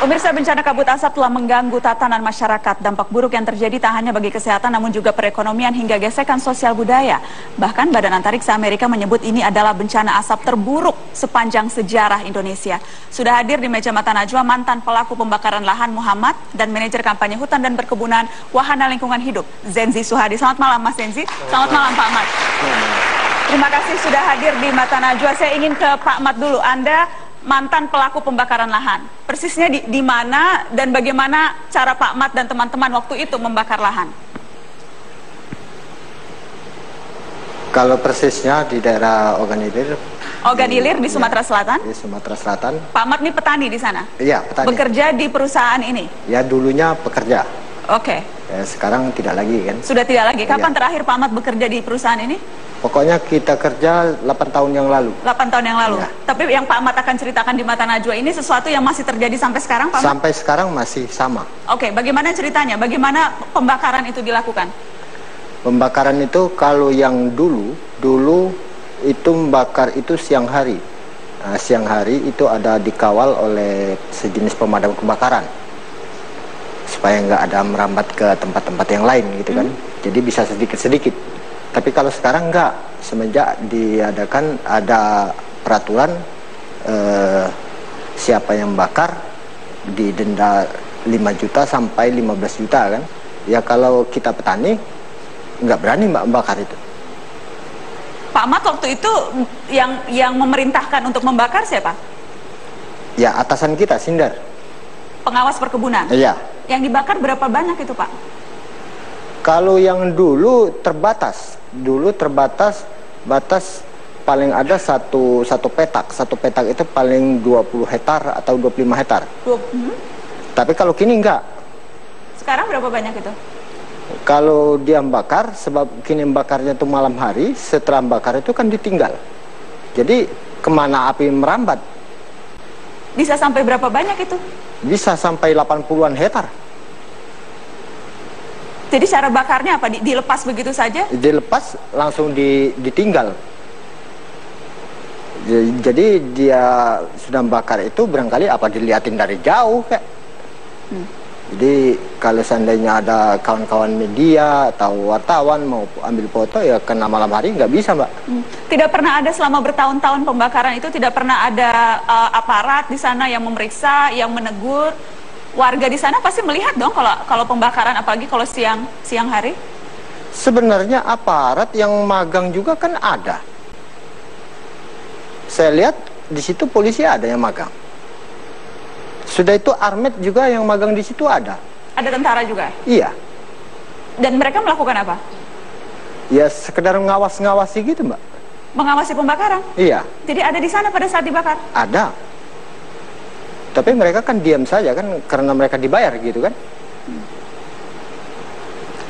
Pemirsa, bencana kabut asap telah mengganggu tatanan masyarakat. Dampak buruk yang terjadi tak hanya bagi kesehatan namun juga perekonomian hingga gesekan sosial budaya. Bahkan Badan Antariksa Amerika menyebut ini adalah bencana asap terburuk sepanjang sejarah Indonesia. Sudah hadir di meja Mata Najwa mantan pelaku pembakaran lahan Muhammad dan manajer kampanye hutan dan perkebunan Wahana Lingkungan Hidup Zenzi Suhadi. Selamat malam Mas Zenzi. Selamat malam Pak Ahmad. Terima kasih sudah hadir di Mata Najwa. Saya ingin ke Pak Ahmad dulu. Anda mantan pelaku pembakaran lahan. Persisnya di mana dan bagaimana cara Pak Ahmad dan teman-teman waktu itu membakar lahan? Kalau persisnya di daerah Oganilir. Oganilir di Sumatera Selatan? Di Sumatera Selatan. Pak Ahmad ini petani di sana? Iya, petani. Bekerja di perusahaan ini? Ya, dulunya pekerja. Oke. Ya, sekarang tidak lagi kan? Sudah tidak lagi. Kapan Ya. terakhir Pak Ahmad bekerja di perusahaan ini? Pokoknya kita kerja 8 tahun yang lalu. 8 tahun yang lalu. Ya. Tapi yang Pak Ahmad akan ceritakan di Mata Najwa ini sesuatu yang masih terjadi sampai sekarang, Pak Ahmad? Sampai sekarang masih sama. Oke, bagaimana ceritanya? Bagaimana pembakaran itu dilakukan? Pembakaran itu kalau yang dulu itu membakar itu siang hari. Nah, siang hari itu ada dikawal oleh sejenis pemadam kebakaran. Supaya nggak ada merambat ke tempat-tempat yang lain gitu kan. Jadi bisa sedikit-sedikit. Tapi kalau sekarang enggak, semenjak diadakan ada peraturan siapa yang bakar didenda 5 juta sampai 15 juta kan. Ya kalau kita petani nggak berani bakar itu. Pak Ahmad waktu itu yang memerintahkan untuk membakar siapa? Ya atasan kita, Sindar. Pengawas perkebunan? Iya. Yang dibakar berapa banyak itu Pak? Kalau yang dulu terbatas batas paling ada satu petak. Satu petak itu paling 20 hektar atau 25 hektar. Tapi kalau kini enggak. Sekarang berapa banyak itu? Kalau dia bakar, sebab kini bakarnya itu malam hari, setelah bakar itu kan ditinggal. Jadi kemana api merambat? Bisa sampai berapa banyak itu? Bisa sampai 80-an hektar. Jadi cara bakarnya apa? Dilepas begitu saja? Dilepas langsung ditinggal. Jadi dia sudah bakar itu barangkali apa dilihatin dari jauh kayak. Jadi kalau seandainya ada kawan-kawan media atau wartawan mau ambil foto ya kena malam hari nggak bisa Mbak. Tidak pernah ada selama bertahun-tahun pembakaran itu tidak pernah ada aparat di sana yang memeriksa, yang menegur. Warga di sana pasti melihat dong kalau pembakaran, apalagi kalau siang hari. Sebenarnya aparat yang magang juga kan ada. Saya lihat di situ polisi ada yang magang. Sudah itu armet juga yang magang di situ ada. Ada tentara juga? Iya. Dan mereka melakukan apa? Ya sekedar ngawasi gitu Mbak. Mengawasi pembakaran? Iya. Jadi ada di sana pada saat dibakar? Ada. Tapi mereka kan diam saja kan karena mereka dibayar gitu kan.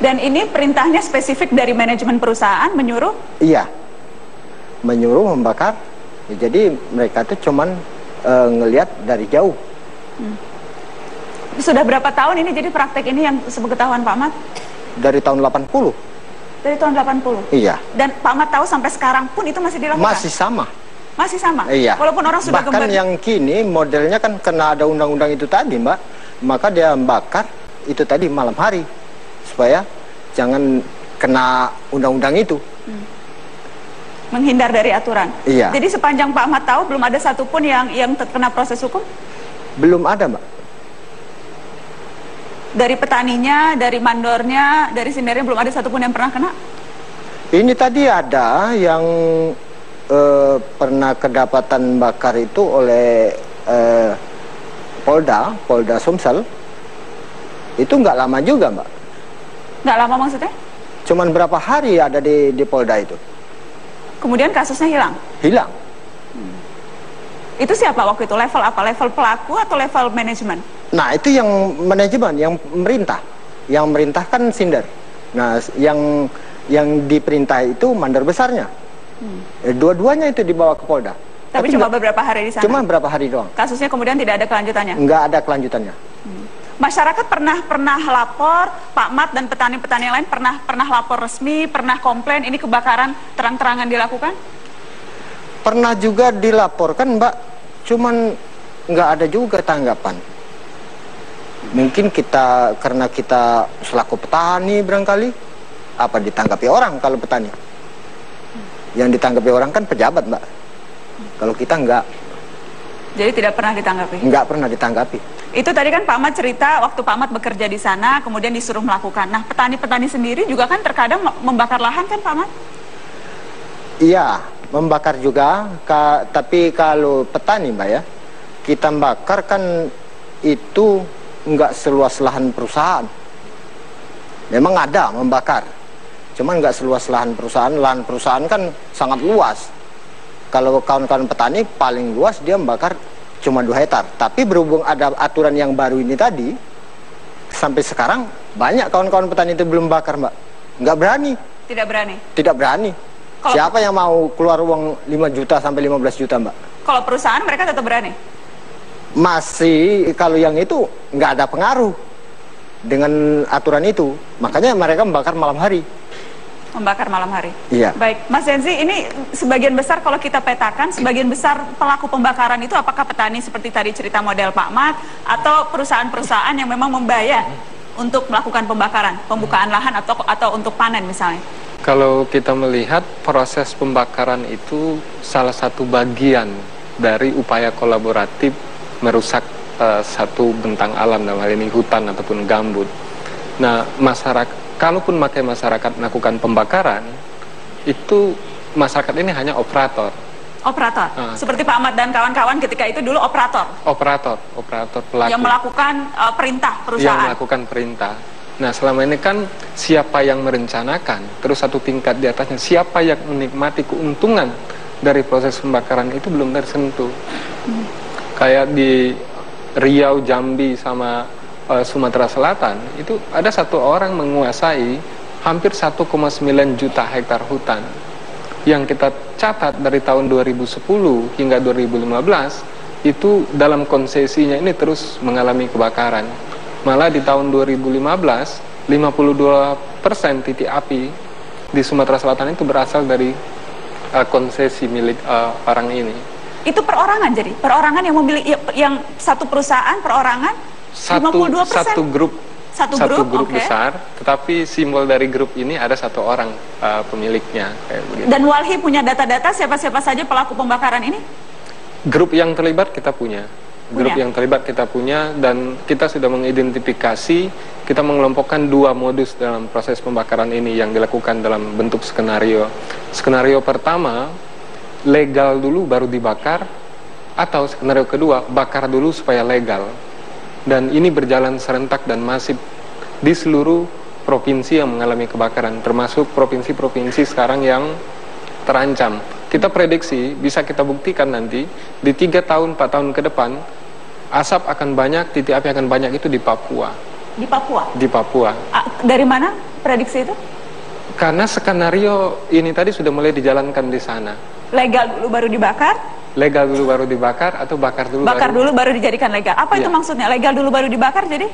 Dan ini perintahnya spesifik dari manajemen perusahaan menyuruh? Iya. Menyuruh membakar. Ya, jadi mereka tuh cuman ngelihat dari jauh. Sudah berapa tahun ini jadi praktek ini yang sepengetahuan Pak Ahmad? Dari tahun 80. Dari tahun 80? Iya. Dan Pak Ahmad tahu sampai sekarang pun itu masih dilakukan? Masih sama. Masih sama? Iya. Walaupun orang sudah bahkan yang kini modelnya kan kena ada undang-undang itu tadi Mbak. Maka dia bakar itu tadi malam hari. Supaya jangan kena undang-undang itu. Menghindar dari aturan? Iya. Jadi sepanjang Pak Ahmad tahu belum ada satupun yang terkena proses hukum? Belum ada Mbak. Dari petaninya, dari mandornya, dari sindernya belum ada satupun yang pernah kena? Ini tadi ada yang pernah kedapatan bakar itu oleh Polda Sumsel. Itu nggak lama juga Mbak. Nggak lama maksudnya? Cuman berapa hari ada di Polda itu. Kemudian kasusnya hilang? Hilang. Itu siapa waktu itu? Level apa? Level pelaku atau level manajemen? Nah itu yang manajemen, yang merintah. Yang merintah kan Sindar. Nah yang diperintah itu mandor besarnya. Dua-duanya itu dibawa ke Polda. Tapi cuma beberapa hari di sana? Cuma beberapa hari doang. Kasusnya kemudian tidak ada kelanjutannya? Nggak ada kelanjutannya. Masyarakat pernah lapor, Pak Ahmad dan petani-petani yang lain pernah lapor resmi, pernah komplain ini kebakaran terang-terangan dilakukan? Pernah juga dilaporkan Mbak, cuman nggak ada juga tanggapan. Mungkin karena kita selaku petani barangkali, apa ditanggapi orang kalau petani? Yang ditanggapi orang kan pejabat, Mbak. Kalau kita enggak. Jadi tidak pernah ditanggapi? Enggak pernah ditanggapi. Itu tadi kan Pak Ahmad cerita waktu Pak Ahmad bekerja di sana, kemudian disuruh melakukan. Nah, petani-petani sendiri juga kan terkadang membakar lahan kan Pak Ahmad? Iya, membakar juga. Tapi kalau petani, Mbak ya, kita bakar kan itu enggak seluas lahan perusahaan. Memang ada membakar, cuman enggak seluas lahan perusahaan. Lahan perusahaan kan sangat luas. Kalau kawan-kawan petani paling luas dia membakar cuma 2 hektar. Tapi berhubung ada aturan yang baru ini tadi, sampai sekarang banyak kawan-kawan petani itu belum bakar, Mbak. Nggak berani. Tidak berani? Tidak berani. Siapa yang mau keluar uang 5 juta sampai 15 juta, Mbak? Kalau perusahaan mereka tetap berani? Masih, kalau yang itu nggak ada pengaruh dengan aturan itu. Makanya mereka membakar malam hari. Membakar malam hari. Iya. Baik, Mas Zenzi, ini sebagian besar kalau kita petakan, sebagian besar pelaku pembakaran itu apakah petani seperti tadi cerita model Pak Ahmad, atau perusahaan-perusahaan yang memang membayar untuk melakukan pembakaran, pembukaan lahan atau untuk panen misalnya? Kalau kita melihat proses pembakaran itu salah satu bagian dari upaya kolaboratif merusak satu bentang alam, dalam hal ini hutan ataupun gambut. Nah, kalaupun masyarakat melakukan pembakaran, itu masyarakat ini hanya operator. Operator? Seperti Pak Ahmad dan kawan-kawan ketika itu dulu operator? Operator pelaku. Yang melakukan perintah perusahaan? Yang melakukan perintah. Nah, selama ini kan siapa yang merencanakan, terus satu tingkat di atasnya, siapa yang menikmati keuntungan dari proses pembakaran itu belum tersentuh. Kayak di Riau, Jambi, sama Sumatera Selatan, itu ada satu orang menguasai hampir 1,9 juta hektar hutan. Yang kita catat dari tahun 2010 hingga 2015, itu dalam konsesinya ini terus mengalami kebakaran. Malah di tahun 2015, 52% titik api di Sumatera Selatan itu berasal dari konsesi milik orang ini. Itu perorangan jadi? Perorangan yang memiliki, yang satu perusahaan perorangan? 52%? Satu grup besar, tetapi simbol dari grup ini ada satu orang pemiliknya. Kayak begitu. Dan Walhi punya data-data siapa-siapa saja pelaku pembakaran ini? Grup yang terlibat kita punya. Grup yang terlibat kita punya, dan kita sudah mengidentifikasi, kita mengelompokkan 2 modus dalam proses pembakaran ini yang dilakukan dalam bentuk skenario. Skenario pertama, legal dulu baru dibakar, atau skenario kedua, bakar dulu supaya legal. Dan ini berjalan serentak dan masif di seluruh provinsi yang mengalami kebakaran, termasuk provinsi-provinsi sekarang yang terancam. Kita prediksi, bisa kita buktikan nanti, di 3 tahun, 4 tahun ke depan, asap akan banyak, titik api akan banyak itu di Papua. Di Papua? Di Papua. Dari mana prediksi itu? Karena skenario ini tadi sudah mulai dijalankan di sana. Legal dulu baru dibakar? Legal dulu baru dibakar, atau bakar dulu baru dijadikan legal. Apa itu maksudnya? Legal dulu baru dibakar jadi?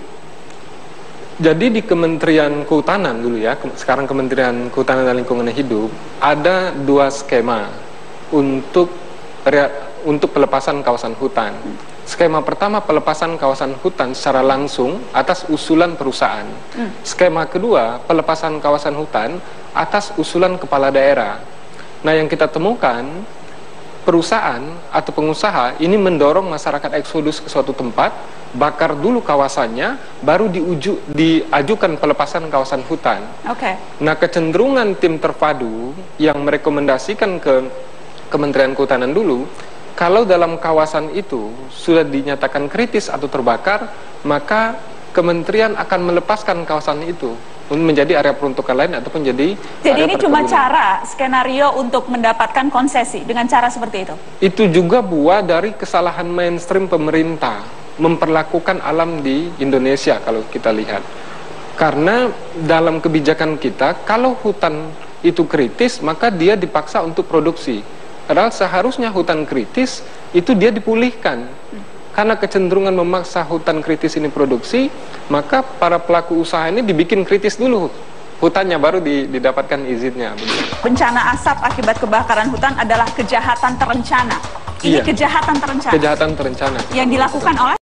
Jadi di Kementerian Kehutanan dulu ya, sekarang Kementerian Kehutanan dan Lingkungan Hidup, ada 2 skema untuk pelepasan kawasan hutan. Skema pertama, pelepasan kawasan hutan secara langsung atas usulan perusahaan. Skema kedua, pelepasan kawasan hutan atas usulan kepala daerah. Nah, yang kita temukan, perusahaan atau pengusaha ini mendorong masyarakat eksodus ke suatu tempat, bakar dulu kawasannya, baru diajukan pelepasan kawasan hutan. Nah, kecenderungan tim terpadu yang merekomendasikan ke Kementerian Kehutanan dulu, kalau dalam kawasan itu sudah dinyatakan kritis atau terbakar, maka kementerian akan melepaskan kawasan itu menjadi area peruntukan lain ataupun jadi ini cuma cara skenario untuk mendapatkan konsesi dengan cara seperti itu? Itu juga buah dari kesalahan mainstream pemerintah memperlakukan alam di Indonesia kalau kita lihat. Karena dalam kebijakan kita, kalau hutan itu kritis, maka dia dipaksa untuk produksi. Padahal seharusnya hutan kritis itu dia dipulihkan. Karena kecenderungan memaksa hutan kritis ini produksi, maka para pelaku usaha ini dibikin kritis dulu hutannya, baru didapatkan izinnya. Bencana asap akibat kebakaran hutan adalah kejahatan terencana. Ini kejahatan terencana. Kejahatan terencana. Yang dilakukan oleh